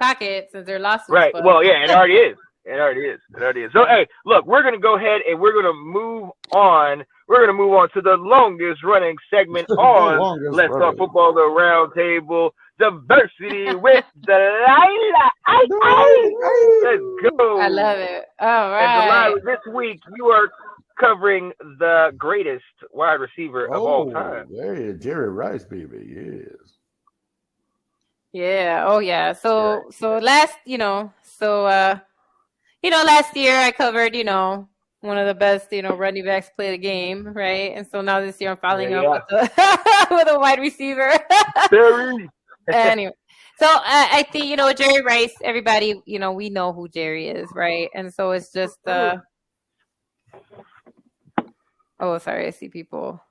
pocket since their lawsuit. Right. But... Well, yeah, it already is. It already is. So, hey, look, we're going to go ahead and we're going to move on. We're going to move on to the longest running segment on Let's Talk Football, the Roundtable, Diversity with Delilah. Let's go. I love it. All right. And Delilah, this week you are covering the greatest wide receiver of all time. There you Jerry Rice, baby. Yes. Yeah. Oh, yeah. So last year I covered, one of the best, running backs play the game, right? And so now this year I'm following up with a wide receiver. Anyway, so I think, Jerry Rice, everybody, we know who Jerry is, right? And so it's just, sorry, I see people.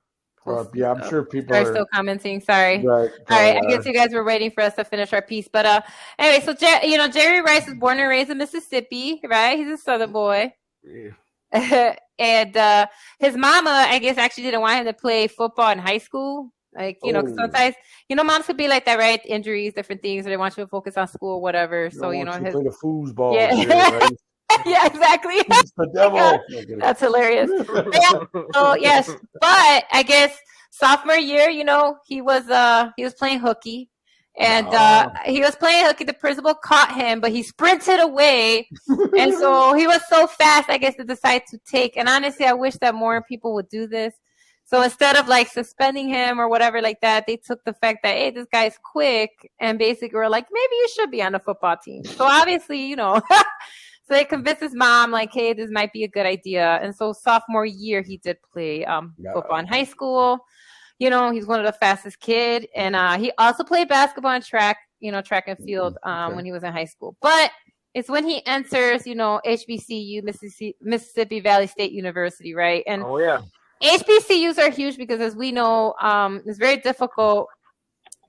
Yeah, I'm sure people are still commenting. Sorry. Right. All right. I guess you guys were waiting for us to finish our piece. But anyway, so Jerry Rice was born and raised in Mississippi, right? He's a Southern boy. Yeah. And his mama, I guess, actually didn't want him to play football in high school. Like, cause sometimes, moms could be like that, right? Injuries, different things, or they want you to focus on school, whatever. So, play the foosball. Yeah. Right? Yeah, exactly. He's the devil. That's hilarious. So yes, but I guess sophomore year, he was playing hooky, and he was playing hooky. The principal caught him, but he sprinted away, and so he was so fast. I guess to decide to take. And honestly, I wish that more people would do this. So instead of like suspending him or whatever like that, they took the fact that, hey, this guy's quick, and basically were like, maybe you should be on the football team. So obviously, So they convinced his mom, like, hey, this might be a good idea. And so sophomore year, he did play football in high school. He's one of the fastest kid. And he also played basketball and track and field when he was in high school. But it's when he enters, HBCU, Mississippi Valley State University, right? And HBCUs are huge because, as we know, it's very difficult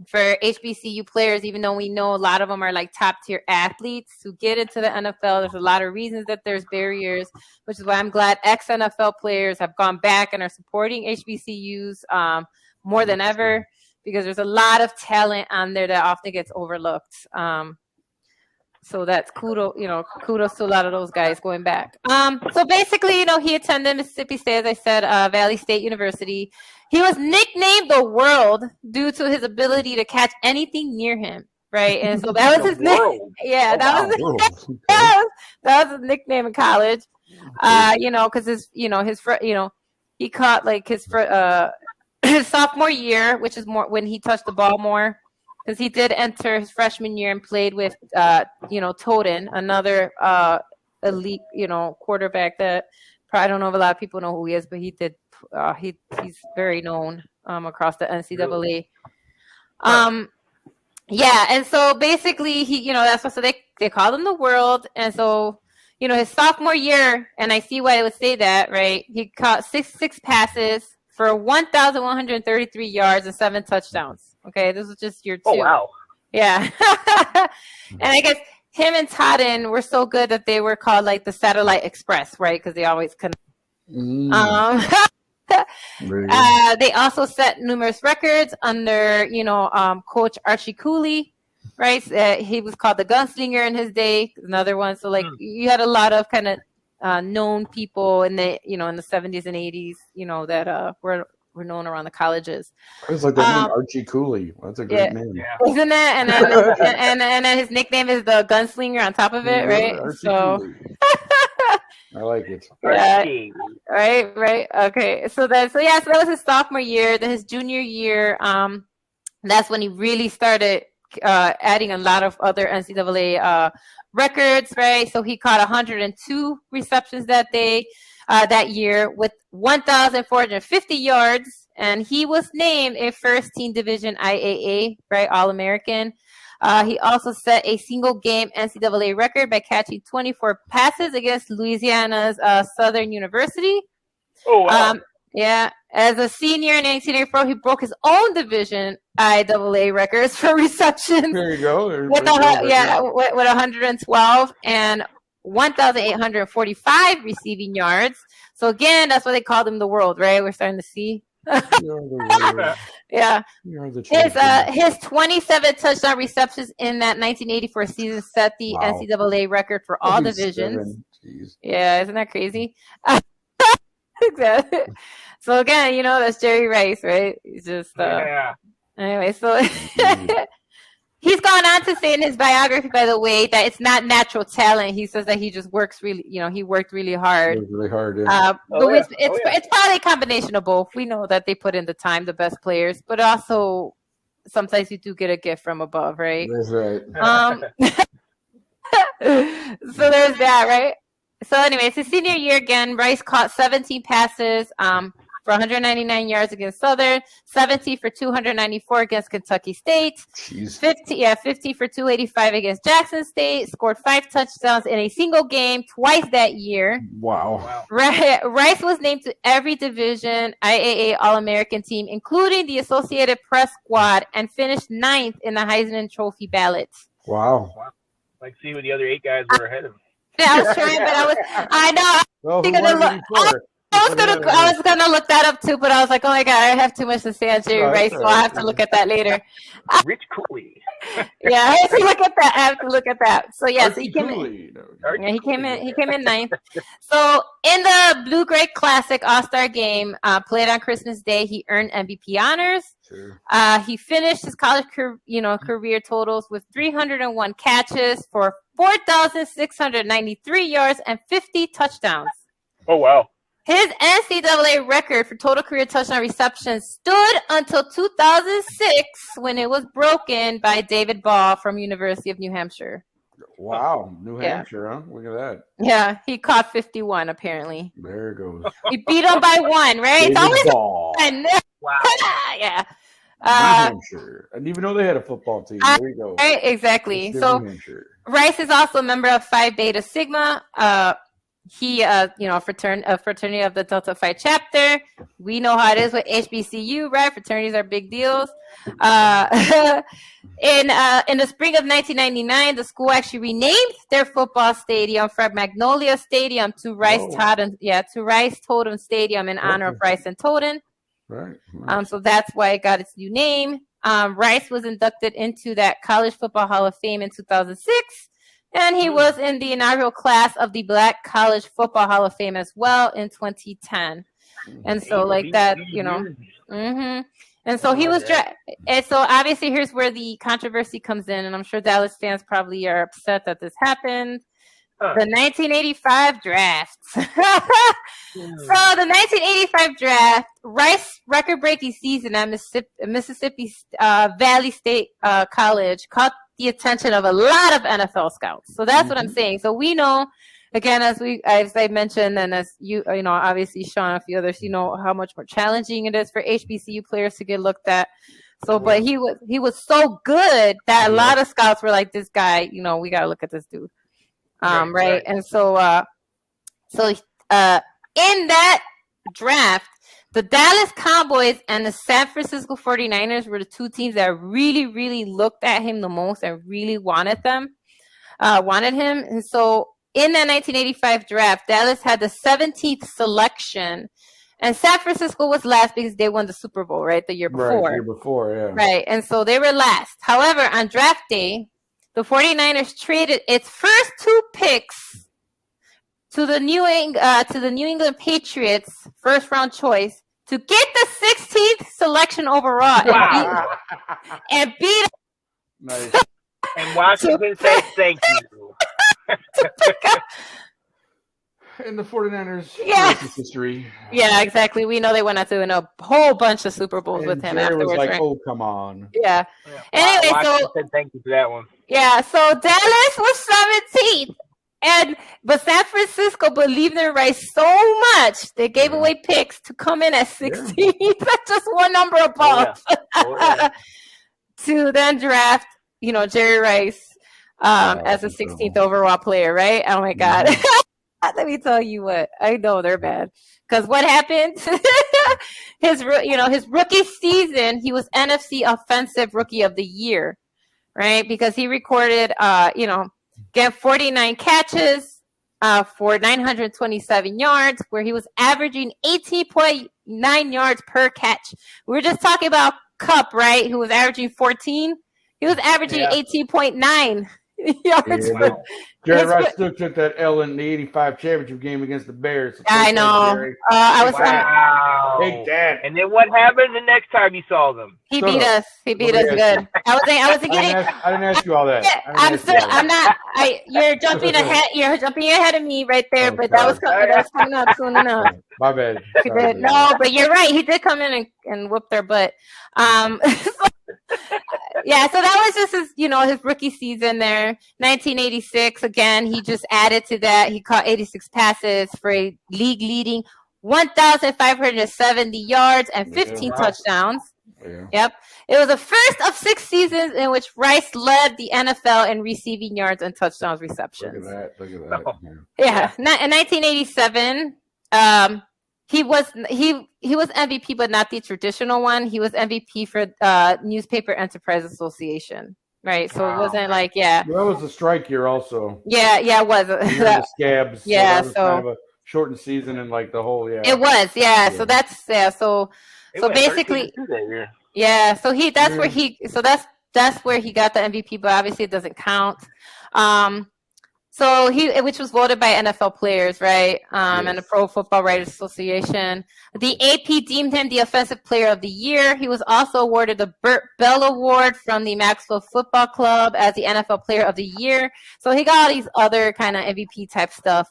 for HBCU players, even though we know a lot of them are like top tier athletes to get into the NFL. There's a lot of reasons that there's barriers, which is why I'm glad ex-NFL players have gone back and are supporting HBCUs more than ever, because there's a lot of talent on there that often gets overlooked. So that's kudos to a lot of those guys going back. So basically, he attended Mississippi State, as I said, Valley State University. He was nicknamed the World due to his ability to catch anything near him, right? And so that was his nickname. Yeah, that was his nickname in college. Because he caught like his sophomore year, which is more when he touched the ball more. Because he did enter his freshman year and played with, Toden, another elite, quarterback that probably don't know if a lot of people know who he is, but he did. He's very known across the NCAA. And so basically that's what they called him the World, and so his sophomore year, and I see why I would say that, right? He caught six passes for 1,133 yards and 7 touchdowns. Okay, this was just year 2. Oh, wow. Yeah. And I guess him and Totten were so good that they were called like the Satellite Express, right? Because they always connect. They also set numerous records under, Coach Archie Cooley, right? He was called the Gunslinger in his day, another one. So, like, you had a lot of kind of known people in the, in the 70s and 80s, that were known around the colleges. It's like the name Archie Cooley. That's a great name. Yeah. Isn't it? And then his nickname is the Gunslinger on top of it, right? Archie so Cooley. I like it. Right. Okay. So that was his sophomore year. Then his junior year, that's when he really started adding a lot of other NCAA records, right? So he caught 102 receptions that year with 1,450 yards, and he was named a first-team Division IAA, right, All-American. He also set a single-game NCAA record by catching 24 passes against Louisiana's Southern University. Oh, wow. As a senior in 1984, he broke his own Division IAA records for receptions. There you go. With 112 and 1,845 receiving yards. So again, that's why they called him the World, right? We're starting to see Yeah. His 27 touchdown receptions in that 1984 season set the NCAA record for all divisions. Yeah, isn't that crazy? Exactly. So again, that's Jerry Rice, right? He's just anyway, so he's gone on to say in his biography, by the way, that it's not natural talent. He says that he just works really, he worked really hard. Yeah. It's probably a combination of both. We know that they put in the time, the best players, but also sometimes you do get a gift from above, right? That's right. So there's that, right? So anyways, his senior year again, Rice caught 17 passes for 199 yards against Southern, 70 for 294 against Kentucky State, 50 for 285 against Jackson State, scored 5 touchdowns in a single game twice that year. Wow. Rice was named to every division IAA All-American team, including the Associated Press squad, and finished 9th in the Heisman Trophy ballots. Wow. Like, see who the other 8 guys were ahead of him. I was trying, but I was gonna look that up too, but I was like, oh my god, I have too much to say on Jerry Rice, so I have to look at that later. Rich Cooley. Yeah, I have to look at that. So yeah, so he came in 9th. So in the Blue Gray Classic All-Star game, played on Christmas Day, he earned MVP honors. Sure. He finished his college career totals with 301 catches for 4,693 yards and 50 touchdowns. Oh wow. His NCAA record for total career touchdown receptions stood until 2006 when it was broken by David Ball from University of New Hampshire. Wow, New Hampshire, huh? Look at that. Yeah, he caught 51 apparently. There it goes. He beat him by 1, right? David it's always Ball. Wow. Yeah. New Hampshire. I didn't even know they had a football team. There we go. Right, exactly. So Rice is also a member of Phi Beta Sigma. He, fraternity of the Delta Phi chapter. We know how it is with HBCU, right? Fraternities are big deals. In the spring of 1999, the school actually renamed their football stadium from Magnolia Stadium to Rice Totem Stadium in honor of Rice and Totem. Right. So that's why it got its new name. Rice was inducted into that College Football Hall of Fame in 2006. And he was in the inaugural class of the Black College Football Hall of Fame as well in 2010. And so like that, And so he was and so obviously here's where the controversy comes in. And I'm sure Dallas fans probably are upset that this happened. The 1985 draft. So the 1985 draft, Rice record-breaking season at Mississippi Valley State College caught the attention of a lot of NFL scouts. So that's what I'm saying. So we know, again, as I mentioned, and as obviously Sean, a few others, how much more challenging it is for HBCU players to get looked at. So, but he was so good that a lot of scouts were like, this guy, we got to look at this dude. Right. And so in that draft, the Dallas Cowboys and the San Francisco 49ers were the 2 teams that really, really looked at him the most and really wanted him. And so in that 1985 draft, Dallas had the 17th selection, and San Francisco was last because they won the Super Bowl, right? The year before. Yeah. Right. And so they were last. However, on draft day, the 49ers traded its first 2 picks to the New England Patriots first round choice to get the 16th selection overall. Wow. And beat nice. And Washington said thank you. And the 49ers history. Yeah, exactly. We know they went out to win a whole bunch of Super Bowls with him afterwards. Was like, right? oh, come on. Yeah. Anyway, Washington said thank you for that one. Yeah, so Dallas was 17th. But San Francisco believed in Rice so much, they gave away picks to come in at 16th. That's just one number above. To then draft, Jerry Rice as a 16th overall player, right? Oh my God. Let me tell you what, I know they're bad. Because what happened? his rookie season, he was NFC Offensive Rookie of the Year, right? Because he recorded, 49 catches, for 927 yards, where he was averaging 18.9 yards per catch. We were just talking about Kupp, right? Who was averaging 14. He was averaging 18.9 yards. Yeah, Jerry Rice still took that L in the '85 championship game against the Bears. So I know. I was. Wow. Take that. And then what happened the next time you saw them? He beat us. He beat us good. I didn't ask you all that. I'm not. You're jumping ahead. You're jumping ahead of me right there. But that was coming up soon enough. My bad. He did. No, but you're right. He did come in and whoop their butt. Yeah, so that was just his, his rookie season there. 1986, again, he just added to that. He caught 86 passes for a league-leading 1,570 yards and 15 touchdowns. Yeah. Yep. It was the first of 6 seasons in which Rice led the NFL in receiving yards and touchdowns receptions. Look at that. Yeah. In 1987, he was MVP, but not the traditional one. He was MVP for Newspaper Enterprise Association, right? So it wasn't like, That was a strike year, also. Yeah, it was. The scabs. Yeah, so kind of a shortened season and like the whole. Yeah, it was. Yeah, so that's So basically, that's where he got the MVP, but obviously it doesn't count. So which was voted by NFL players, right? And the Pro Football Writers Association. The AP deemed him the Offensive Player of the Year. He was also awarded the Burt Bell Award from the Maxwell Football Club as the NFL Player of the Year. So he got all these other kind of MVP type stuff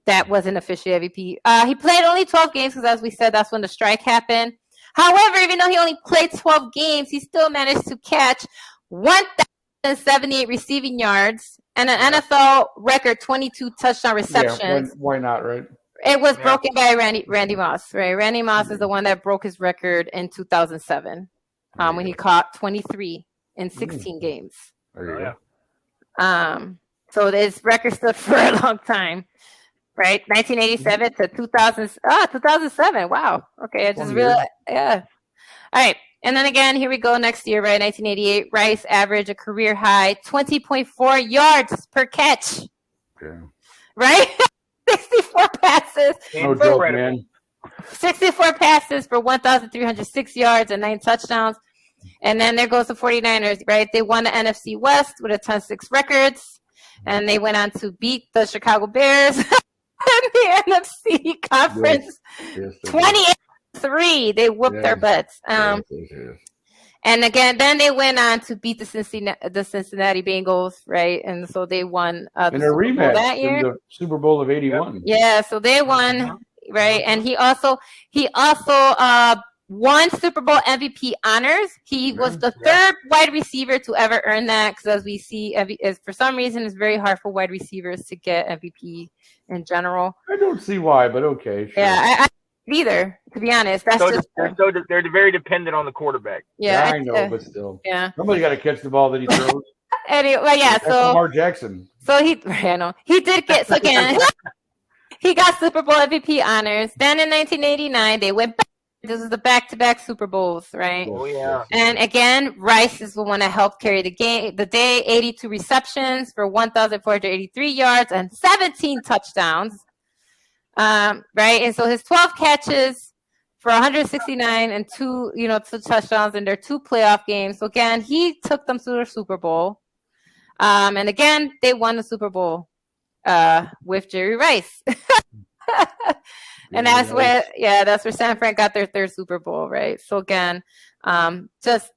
that wasn't officially MVP. He played only 12 games because, as we said, that's when the strike happened. However, even though he only played 12 games, he still managed to catch 1,078 receiving yards and an NFL record 22 touchdown receptions. Yeah, why not, right? It was broken by Randy Moss, right? Randy Moss is the one that broke his record in 2007 when he caught 23 in 16 games. So this record stood for a long time, right? 1987 to 2007. Wow. Okay, I just realized. Yeah. All right. And then again, here we go next year, right? 1988, Rice averaged a career high 20.4 yards per catch. Okay. Right? 64 passes. No joke, man. 64 passes for 1,306 yards and 9 touchdowns. And then there goes the 49ers, right? They won the NFC West with a 10-6 records. And they went on to beat the Chicago Bears in the NFC Conference 28-3. They whooped their butts. And again, then they went on to beat the Cincinnati Bengals, right? And so they won the Super Bowl that year. The Super Bowl of '81. Yeah, so they won, right? And he also won Super Bowl MVP honors. He was the third wide receiver to ever earn that, because as we see, for some reason, it's very hard for wide receivers to get MVP in general. I don't see why, but okay. Sure. Yeah, I either, to be honest. That's so they're very dependent on the quarterback. Yeah, I know, but still. Yeah. Somebody got to catch the ball that he throws. Anyway, That's Lamar Jackson. So he did get, so again, he got Super Bowl MVP honors. Then in 1989, they went back. This is the back-to-back Super Bowls, right? Oh, yeah. And again, Rice is the one that helped carry the day, 82 receptions for 1,483 yards and 17 touchdowns. Right? And so his 12 catches for 169 and 2 touchdowns in their 2 playoff games. So again, he took them to the Super Bowl. And again, they won the Super Bowl with Jerry Rice. And that's where San Fran got their 3rd Super Bowl, right? So again, just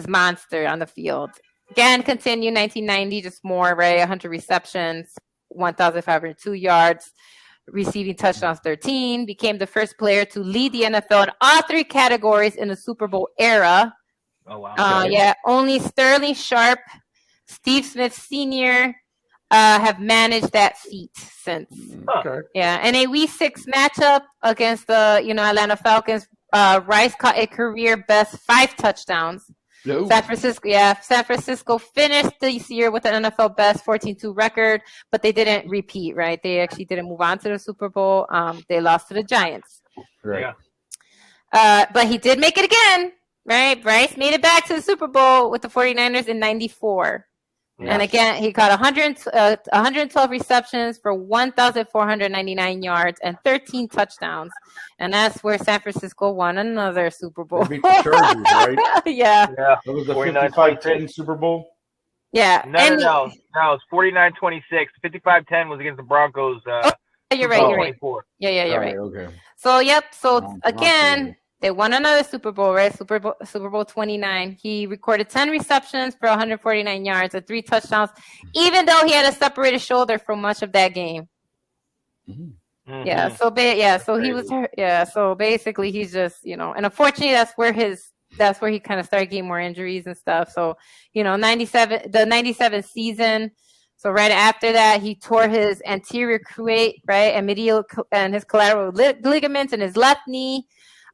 monster on the field. Again, continue 1990, just more, right? 100 receptions, 1,502 yards, receiving touchdowns 13. Became the first player to lead the NFL in all 3 categories in the Super Bowl era. Oh wow! Only Sterling Sharp, Steve Smith Sr. Have managed that feat since. Okay. Yeah, in a Week 6 matchup against the Atlanta Falcons, Rice caught a career best 5 touchdowns. No. San Francisco finished this year with an NFL best 14-2 record, but they didn't repeat. Right, they actually didn't move on to the Super Bowl. They lost to the Giants. Right. But he did make it again. Right, Rice made it back to the Super Bowl with the 49ers in '94. Yes. And again, he caught 112 receptions for 1,499 yards and 13 touchdowns. And that's where San Francisco won another Super Bowl. They beat the Chargers, right? Yeah. That was the 55-10 Super Bowl? Yeah. No, it's 49-26. 55-10 was against the Broncos. You're right. Yeah, you're right. Okay. So, again, they won another Super Bowl, right? Super Bowl 29. He recorded 10 receptions for 149 yards and 3 touchdowns, even though he had a separated shoulder for much of that game. Mm-hmm. Yeah. So he was. Yeah. So basically, he's just, and unfortunately, that's where he kind of started getting more injuries and stuff. So, the 97 season. So right after that, he tore his anterior cruciate, right, and medial and his collateral ligaments in his left knee.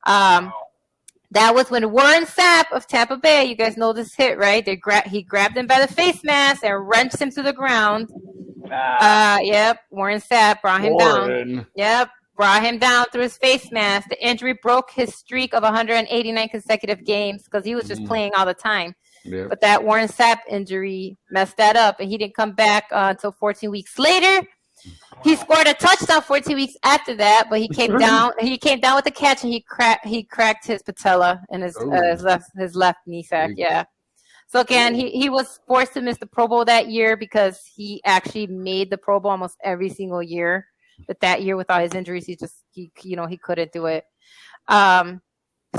That was when Warren Sapp of Tampa Bay, you guys know this hit, right? He grabbed him by the face mask and wrenched him to the ground. Yep, Warren Sapp brought him down. Yep, brought him down through his face mask. The injury broke his streak of 189 consecutive games because he was just playing all the time. Yep. But that Warren Sapp injury messed that up, and he didn't come back until 14 weeks later. He scored a touchdown 14 weeks after that, but he came down. He came down with a catch, and he cracked his patella in his left knee sac. Yeah. So again, he was forced to miss the Pro Bowl that year because he actually made the Pro Bowl almost every single year. But that year, with all his injuries, he couldn't do it.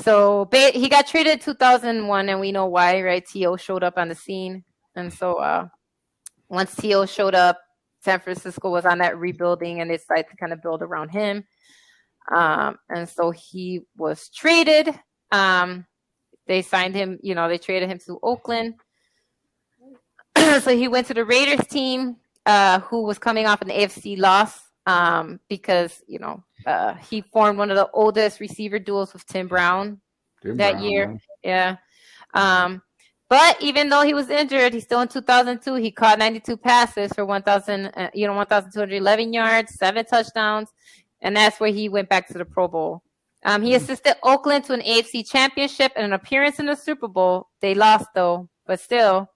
So he got traded in 2001, and we know why, right? T.O. showed up on the scene, and so once T.O. showed up, San Francisco was on that rebuilding, and they decided to kind of build around him. And so he was traded. They signed him, they traded him to Oakland. So he went to the Raiders team, who was coming off an AFC loss because, he formed one of the oldest receiver duos with Tim Brown that year. Yeah. But even though he was injured, he's still in 2002. He caught 92 passes for 1,211 yards, 7 touchdowns, and that's where he went back to the Pro Bowl. He assisted Oakland to an AFC championship and an appearance in the Super Bowl. They lost though, but still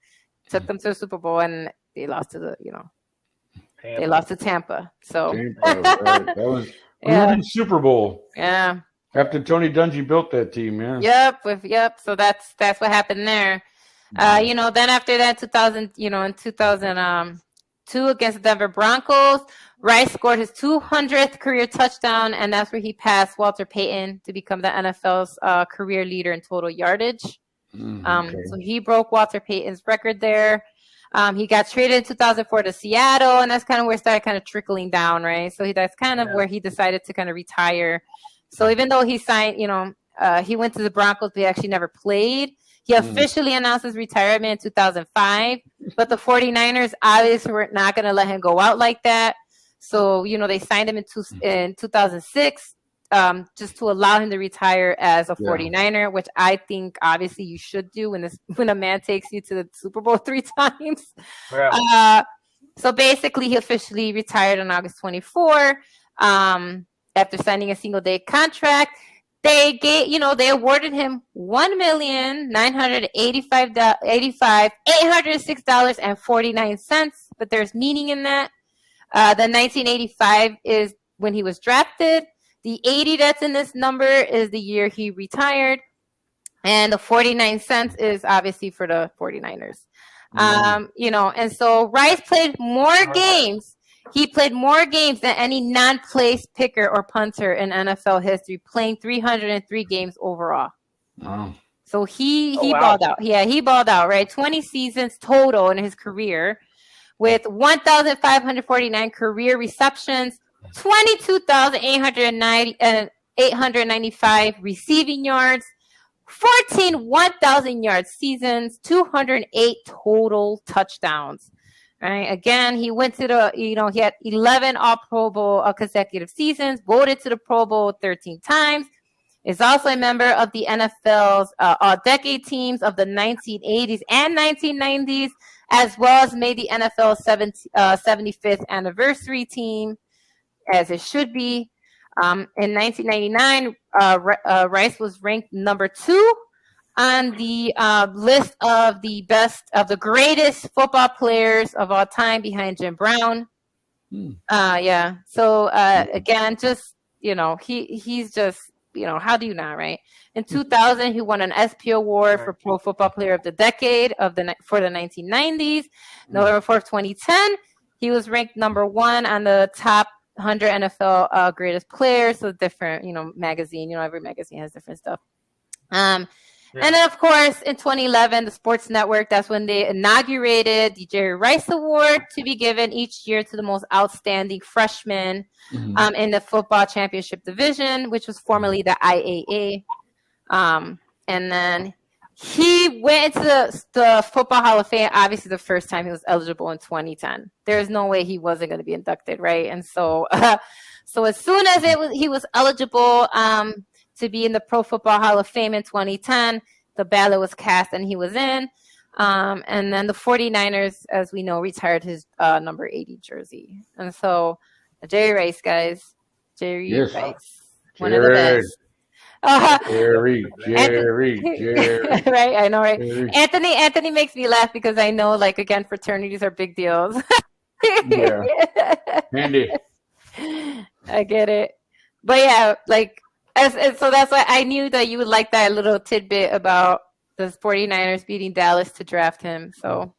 took them to the Super Bowl, and they lost to they lost to Tampa. So that was Super Bowl. Yeah. After Tony Dungy built that team, yeah. Yep. So that's what happened there. Then after that, in 2002 against the Denver Broncos, Rice scored his 200th career touchdown, and that's where he passed Walter Payton to become the NFL's career leader in total yardage. So he broke Walter Payton's record there. He got traded in 2004 to Seattle, and that's kind of where it started kind of trickling down, right? So that's kind of where he decided to kind of retire. So even though he signed, he went to the Broncos, but he actually never played. He officially announced his retirement in 2005, but the 49ers obviously were not going to let him go out like that. So, they signed him in 2006 just to allow him to retire as a 49er, which I think obviously you should do when a man takes you to the Super Bowl 3 times. Yeah. So basically he officially retired on August 24 after signing a single-day contract. They awarded him $1,985,806.49, but there's meaning in that. The 1985 is when he was drafted. The 80 that's in this number is the year he retired, and the 49 cents is obviously for the 49ers. And so Rice played more games. He played more games than any non-place picker or punter in NFL history, playing 303 games overall. Wow. So he balled out. Yeah, he balled out, right? 20 seasons total in his career with 1,549 career receptions, 22,895 receiving yards, 14 1,000 yard seasons, 208 total touchdowns. Right. Again, he went to he had 11 All Pro Bowl consecutive seasons, voted to the Pro Bowl 13 times, is also a member of the NFL's all-decade teams of the 1980s and 1990s, as well as made the NFL's 75th anniversary team, as it should be. In 1999, Rice was ranked number 2 on the list of the greatest football players of all time behind Jim Brown. Yeah. So again, just he's just how do you not, right? In 2000, he won an SP award for Pro Football Player of the Decade for the 1990s. November 4th, 2010, he was ranked number 1 on the top 100 NFL greatest players. So different, magazine. Every magazine has different stuff. And then, of course, in 2011, the Sports Network, that's when they inaugurated the Jerry Rice Award to be given each year to the most outstanding freshman in the football championship division, which was formerly the IAA. And then he went into the Football Hall of Fame, obviously the first time he was eligible in 2010. There's no way he wasn't going to be inducted, right? And so as soon as he was eligible to be in the Pro Football Hall of Fame in 2010, the ballot was cast and he was in. And then the 49ers, as we know, retired his number 80 jersey. And so Jerry Rice, guys. Jerry Rice. One of the best. Jerry. Right, I know, right? Jerry. Anthony makes me laugh because I know, again, fraternities are big deals. Yeah. Handy. I get it. But yeah, so that's why I knew that you would like that little tidbit about the 49ers beating Dallas to draft him. So.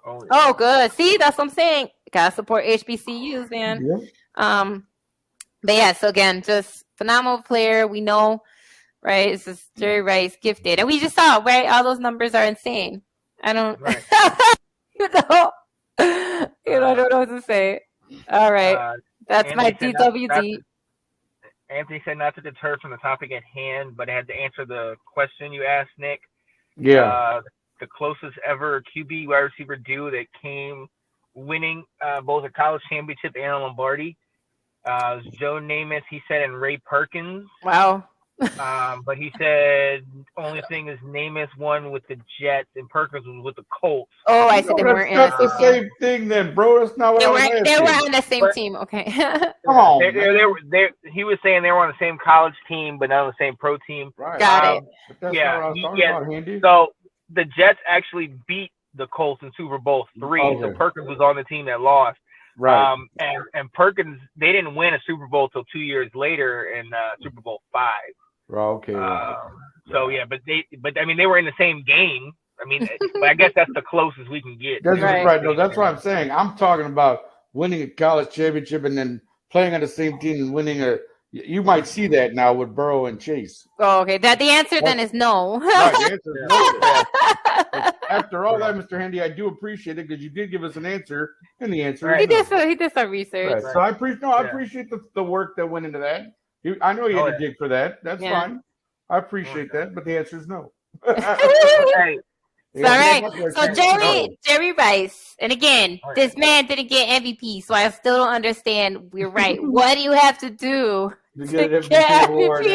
Oh, good. See, that's what I'm saying. Gotta support HBCUs, man. Yeah. But yeah, so again, just phenomenal player. We know, right? It's just Jerry Rice, gifted, and we just saw, right? All those numbers are insane. I don't, right. I don't know what to say. All right, that's my DWD. Anthony said not to deter from the topic at hand, but I had to answer the question you asked, Nick. Yeah. The closest ever QB wide receiver duo that came winning both a college championship and a Lombardi. Joe Namath, he said, and Ray Perkins. Wow. But he said only thing is Namath won with the Jets and Perkins was with the Colts. Oh, I said they weren't in the same thing then, bro. That's not what they were on the same team. Okay. Come on. He was saying they were on the same college team, but not on the same pro team. Right. Got it. But that's not what I was talking about, Handy. So the Jets actually beat the Colts in Super Bowl III. Okay. So Perkins was on the team that lost. Right. And Perkins, they didn't win a Super Bowl till 2 years later in Super Bowl V. Okay. So yeah, but I mean, they were in the same game. I mean, but I guess that's the closest we can get. That's right. No, that's what I'm saying. I'm talking about winning a college championship and then playing on the same team and winning a. You might see that now with Burrow and Chase. Oh, okay. The answer then is no. Right, the answer is no. After all that, Mr. Handy, I do appreciate it because you did give us an answer, and the answer is no. He did some research. Right. So I appreciate the work that went into that. I know you had to dig for that. That's fine. I appreciate that, but the answer is no. Hey. All right. So Jerry Rice, and again, this man didn't get MVP, so I still don't understand. We're right. What do you have to do to get an MVP award?